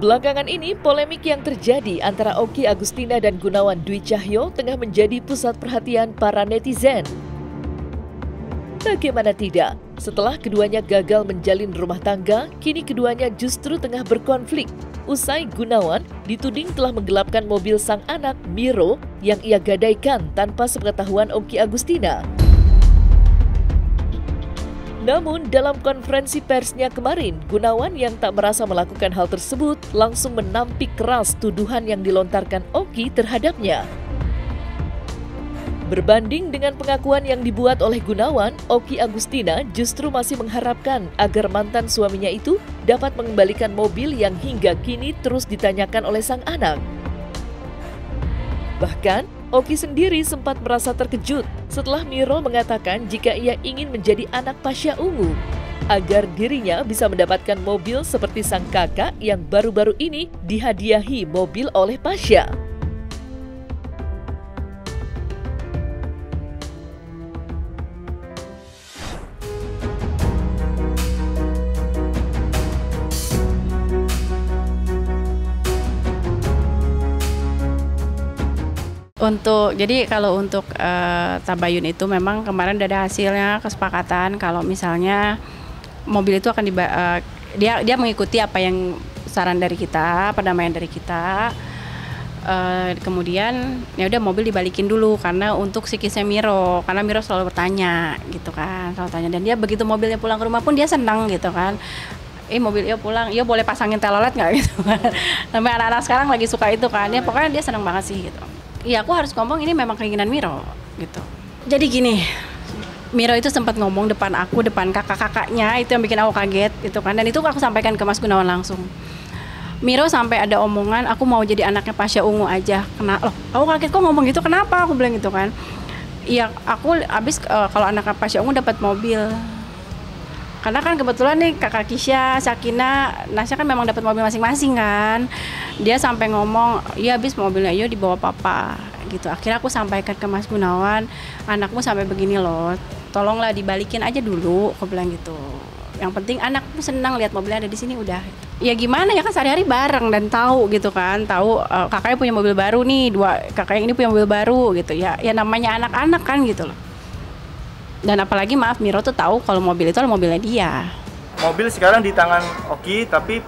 Belakangan ini, polemik yang terjadi antara Okky Agustina dan Gunawan Dwi Cahyo tengah menjadi pusat perhatian para netizen. Bagaimana tidak, setelah keduanya gagal menjalin rumah tangga, kini keduanya justru tengah berkonflik. Usai Gunawan dituding telah menggelapkan mobil sang anak, Miro, yang ia gadaikan tanpa sepengetahuan Okky Agustina. Namun, dalam konferensi persnya kemarin, Gunawan yang tak merasa melakukan hal tersebut langsung menampik keras tuduhan yang dilontarkan Okky terhadapnya. Berbanding dengan pengakuan yang dibuat oleh Gunawan, Okky Agustina justru masih mengharapkan agar mantan suaminya itu dapat mengembalikan mobil yang hingga kini terus ditanyakan oleh sang anak. Bahkan, Okky sendiri sempat merasa terkejut setelah Miro mengatakan jika ia ingin menjadi anak Pasha Ungu, agar dirinya bisa mendapatkan mobil seperti sang kakak yang baru-baru ini dihadiahi mobil oleh Pasha. Jadi kalau untuk tabayun itu memang kemarin udah ada hasilnya, kesepakatan kalau misalnya mobil itu akan dia mengikuti apa yang saran dari kita, perdamaian dari kita. Kemudian ya udah mobil dibalikin dulu karena untuk psikisnya Miro, karena Miro selalu bertanya gitu kan, selalu tanya, dan dia begitu mobilnya pulang ke rumah pun dia senang gitu kan. Mobil Iyo pulang, Iyo boleh pasangin telolet nggak gitu kan. Sampai anak-anak sekarang lagi suka itu kan, ya pokoknya dia senang banget sih gitu. Iya, aku harus ngomong ini memang keinginan Miro gitu. Jadi gini, Miro itu sempat ngomong depan aku, depan kakak-kakaknya, itu yang bikin aku kaget gitu kan. Dan itu aku sampaikan ke Mas Gunawan langsung. Miro sampai ada omongan, aku mau jadi anaknya Pasha Ungu aja. Loh, aku kaget kok ngomong gitu, kenapa? Aku bilang gitu kan. Iya, aku abis kalau anaknya Pasha Ungu dapat mobil. Karena kan kebetulan nih kakak Kisha, Sakina, Nasya kan memang dapat mobil masing-masing kan. Dia sampai ngomong, iya habis mobilnya Iyo dibawa papa gitu. Akhirnya aku sampaikan ke Mas Gunawan, anakmu sampai begini loh, tolonglah dibalikin aja dulu, aku bilang gitu. Yang penting anakmu senang lihat mobilnya ada di sini udah. Ya gimana ya kan sehari-hari bareng dan tahu gitu kan, tahu kakaknya punya mobil baru nih, kakak yang ini punya mobil baru gitu ya. Ya namanya anak-anak kan gitu loh. Dan apalagi maaf Miro tuh tahu kalau mobil itu adalah mobilnya dia. Mobil sekarang di tangan Okky, tapi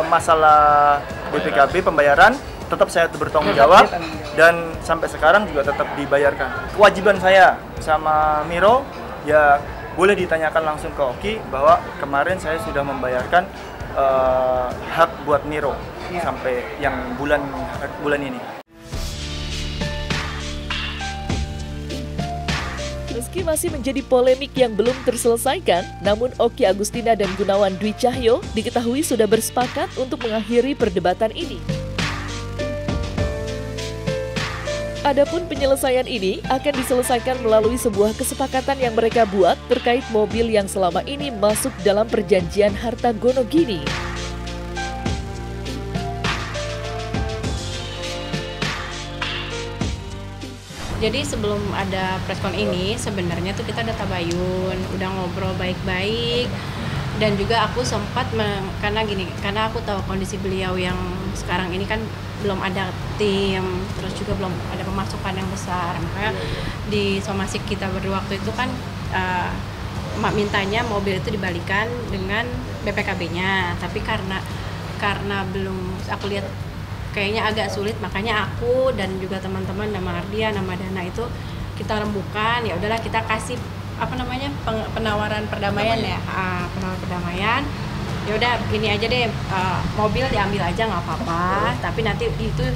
masalah BPKB pembayaran tetap saya bertanggung jawab dan sampai sekarang juga tetap dibayarkan. Kewajiban saya sama Miro ya boleh ditanyakan langsung ke Okky bahwa kemarin saya sudah membayarkan hak buat Miro sampai yang bulan ini. Meski masih menjadi polemik yang belum terselesaikan, namun Okky Agustina dan Gunawan Dwi Cahyo diketahui sudah bersepakat untuk mengakhiri perdebatan ini. Adapun penyelesaian ini akan diselesaikan melalui sebuah kesepakatan yang mereka buat terkait mobil yang selama ini masuk dalam perjanjian harta gono gini. Jadi sebelum ada preskon ini sebenarnya tuh kita udah tabayun, udah ngobrol baik-baik, dan juga aku sempat karena aku tahu kondisi beliau yang sekarang ini kan belum ada tim, terus juga belum ada pemasukan yang besar, makanya di somasi kita berdua waktu itu kan mak mintanya mobil itu dibalikan dengan BPKB-nya, tapi karena belum aku lihat kayaknya agak sulit, makanya aku dan juga teman-teman nama Ardia, nama Dana itu kita rembukan, ya udahlah kita kasih penawaran perdamaian ya, penawaran perdamaian. Ya udah gini aja deh, mobil diambil aja nggak apa-apa, tapi nanti itu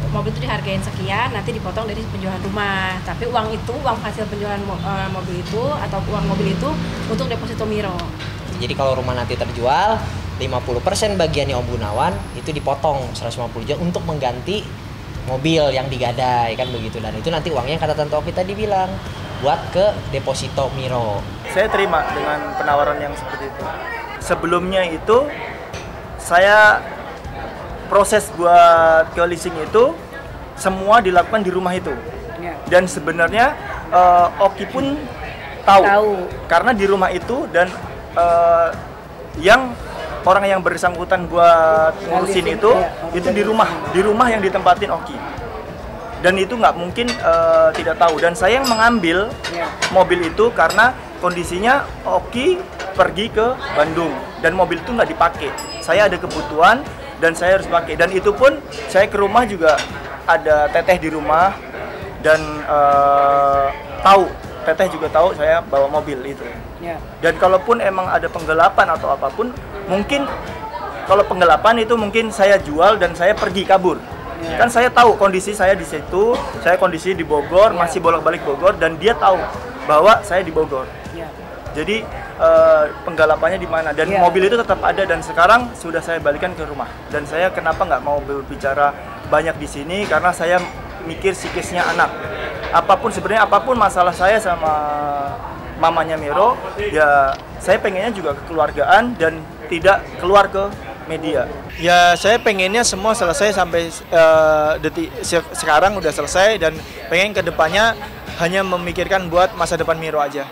mobil itu dihargain sekian, nanti dipotong dari penjualan rumah. Tapi uang hasil penjualan mobil itu atau uang mobil itu untuk deposito Miro. Jadi kalau rumah nanti terjual, 50% bagiannya Om Gunawan itu dipotong 150 juta untuk mengganti mobil yang digadai kan begitu, dan itu nanti uangnya kata Tante Okky tadi bilang buat ke deposito Miro. Saya terima dengan penawaran yang seperti itu. Sebelumnya itu saya proses buat ke leasing itu semua dilakukan di rumah itu. Dan sebenarnya Oki pun tahu. Karena di rumah itu dan yang orang yang bersangkutan buat ngurusin itu di rumah yang ditempatin Oki. Dan itu nggak mungkin tidak tahu. Dan saya yang mengambil mobil itu karena kondisinya Oki pergi ke Bandung dan mobil itu nggak dipakai. Saya ada kebutuhan dan saya harus pakai. Dan itu pun saya ke rumah juga ada teteh di rumah dan teteh juga tahu saya bawa mobil itu. Dan kalaupun emang ada penggelapan atau apapun, mungkin kalau penggelapan itu mungkin saya jual dan saya pergi kabur. Kan saya tahu kondisi saya di situ, saya kondisi di Bogor, masih bolak-balik Bogor, dan dia tahu bahwa saya di Bogor. Jadi penggalapannya di mana, dan mobil itu tetap ada dan sekarang sudah saya balikan ke rumah. Dan saya kenapa nggak mau berbicara banyak di sini, karena saya mikir psikisnya anak. Apapun masalah saya sama mamanya Miro, ya saya pengennya juga kekeluargaan dan tidak keluar ke media. Ya saya pengennya semua selesai sampai sekarang udah selesai dan pengen kedepannya hanya memikirkan buat masa depan Miro aja.